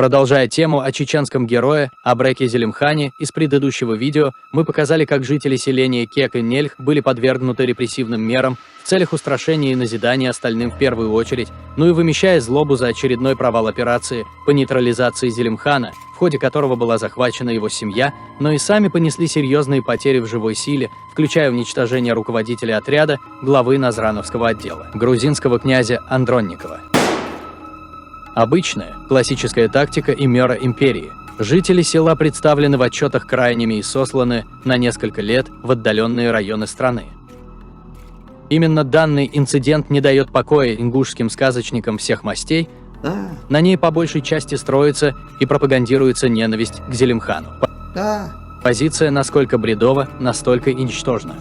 Продолжая тему о чеченском герое Абреке Зелимхане, из предыдущего видео мы показали, как жители селения Кек и Нельх были подвергнуты репрессивным мерам в целях устрашения и назидания остальным в первую очередь, ну и вымещая злобу за очередной провал операции по нейтрализации Зелимхана, в ходе которого была захвачена его семья, но и сами понесли серьезные потери в живой силе, включая уничтожение руководителя отряда, главы Назрановского отдела, грузинского князя Андронникова. Обычная, классическая тактика и мера империи. Жители села представлены в отчетах крайними и сосланы на несколько лет в отдаленные районы страны. Именно данный инцидент не дает покоя ингушским сказочникам всех мастей. На ней по большей части строится и пропагандируется ненависть к Зелимхану. Позиция насколько бредова, настолько и ничтожна.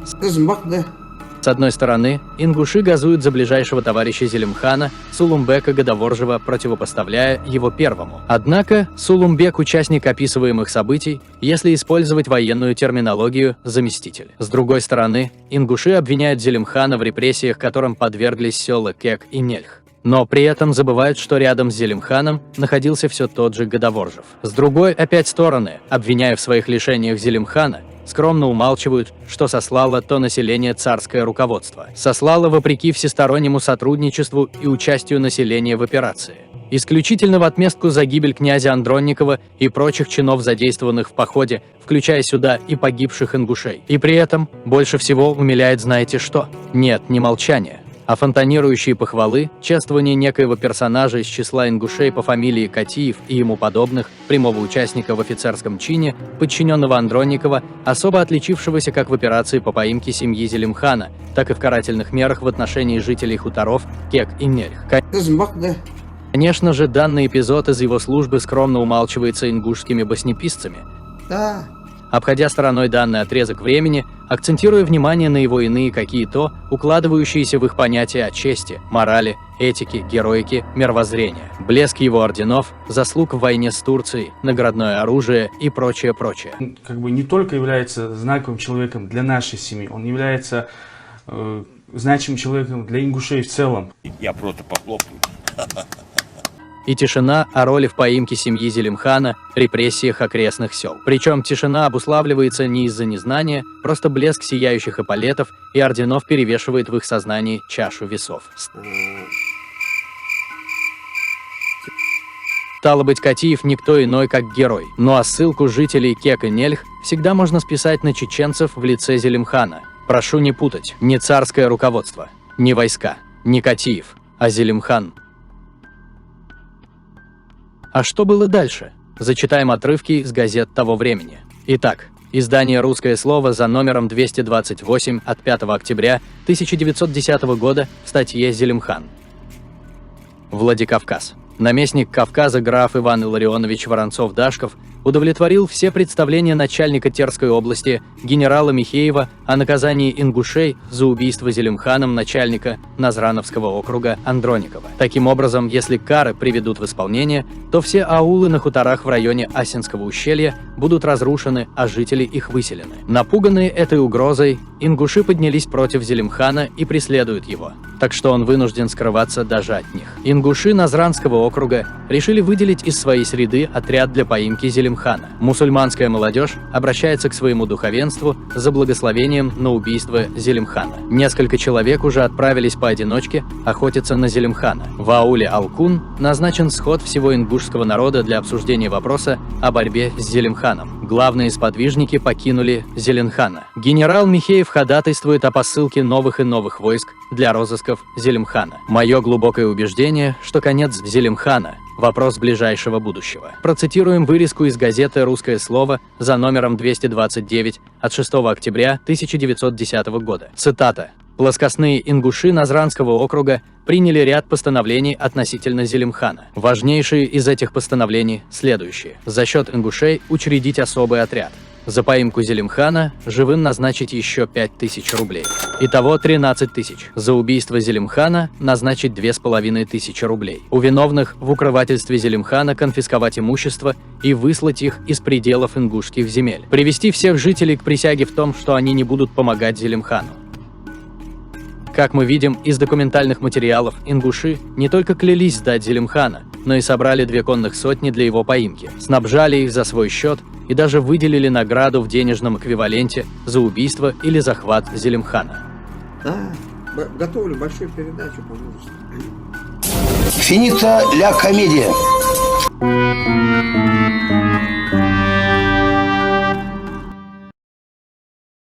С одной стороны, ингуши газуют за ближайшего товарища Зелимхана, Сулумбека Гадаворжева, противопоставляя его первому. Однако, Сулумбек – участник описываемых событий, если использовать военную терминологию «заместитель». С другой стороны, ингуши обвиняют Зелимхана в репрессиях, которым подверглись села Кек и Нельх. Но при этом забывают, что рядом с Зелимханом находился все тот же Гадаворжев. С другой опять стороны, обвиняя в своих лишениях Зелимхана, скромно умалчивают, что сослало то население царское руководство. Сослало вопреки всестороннему сотрудничеству и участию населения в операции. Исключительно в отместку за гибель князя Андронникова и прочих чинов, задействованных в походе, включая сюда и погибших ингушей. И при этом больше всего умиляет знаете что? Нет, не молчание, а фонтанирующие похвалы, чествование некоего персонажа из числа ингушей по фамилии Катиев и ему подобных, прямого участника в офицерском чине, подчиненного Андронникова, особо отличившегося как в операции по поимке семьи Зелимхана, так и в карательных мерах в отношении жителей хуторов Кек и Нельх. Конечно же, данный эпизод из его службы скромно умалчивается ингушскими баснеписцами. Обходя стороной данный отрезок времени, акцентируя внимание на его иные какие-то, укладывающиеся в их понятия о чести, морали, этике, героике, мировоззрения, блеск его орденов, заслуг в войне с Турцией, наградное оружие и прочее. Он как бы не только является знаковым человеком для нашей семьи, он является значимым человеком для ингушей в целом. Я просто похлопаю. И тишина о роли в поимке семьи Зелимхана, репрессиях окрестных сел. Причем тишина обуславливается не из-за незнания, просто блеск сияющих эполетов и орденов перевешивает в их сознании чашу весов. Стало быть, Катиев никто иной, как герой. Ну а ссылку жителей Кек и Нельх всегда можно списать на чеченцев в лице Зелимхана. Прошу не путать, не царское руководство, не войска, не Катиев, а Зелимхан. А что было дальше? Зачитаем отрывки из газет того времени. Итак, издание «Русское слово» за номером 228 от 5 октября 1910 года в статье «Зелимхан». Владикавказ. Наместник Кавказа граф Иван Илларионович Воронцов-Дашков удовлетворил все представления начальника Терской области генерала Михеева о наказании ингушей за убийство Зелимханом начальника Назрановского округа Андроникова. Таким образом, если кары приведут в исполнение, то все аулы на хуторах в районе Асинского ущелья будут разрушены, а жители их выселены. Напуганные этой угрозой, ингуши поднялись против Зелимхана и преследуют его, так что он вынужден скрываться даже от них. Ингуши Назранского округа решили выделить из своей среды отряд для поимки Зелимхана. Мусульманская молодежь обращается к своему духовенству за благословением на убийство Зелимхана. Несколько человек уже отправились поодиночке охотиться на Зелимхана. В ауле Алкун назначен сход всего ингушского народа для обсуждения вопроса о борьбе с Зелимханом. Главные сподвижники покинули Зелимхана. Генерал Михеев ходатайствует о посылке новых и новых войск для розысков Зелимхана. Мое глубокое убеждение, что конец Зелимхана – вопрос ближайшего будущего. Процитируем вырезку из газеты «Русское слово» за номером 229 от 6 октября 1910 года. Цитата. Плоскостные ингуши Назранского округа приняли ряд постановлений относительно Зелимхана. Важнейшие из этих постановлений следующие. За счет ингушей учредить особый отряд. За поимку Зелимхана живым назначить еще 5000 рублей. Итого 13 тысяч. За убийство Зелимхана назначить 2500 рублей. У виновных в укрывательстве Зелимхана конфисковать имущество и выслать их из пределов ингушских земель. Привести всех жителей к присяге в том, что они не будут помогать Зелимхану. Как мы видим из документальных материалов, ингуши не только клялись сдать Зелимхана, но и собрали 2 конных сотни для его поимки, снабжали их за свой счет и даже выделили награду в денежном эквиваленте за убийство или захват Зелимхана. Да, готовлю большую передачу по мужеству. Финита ля комедия.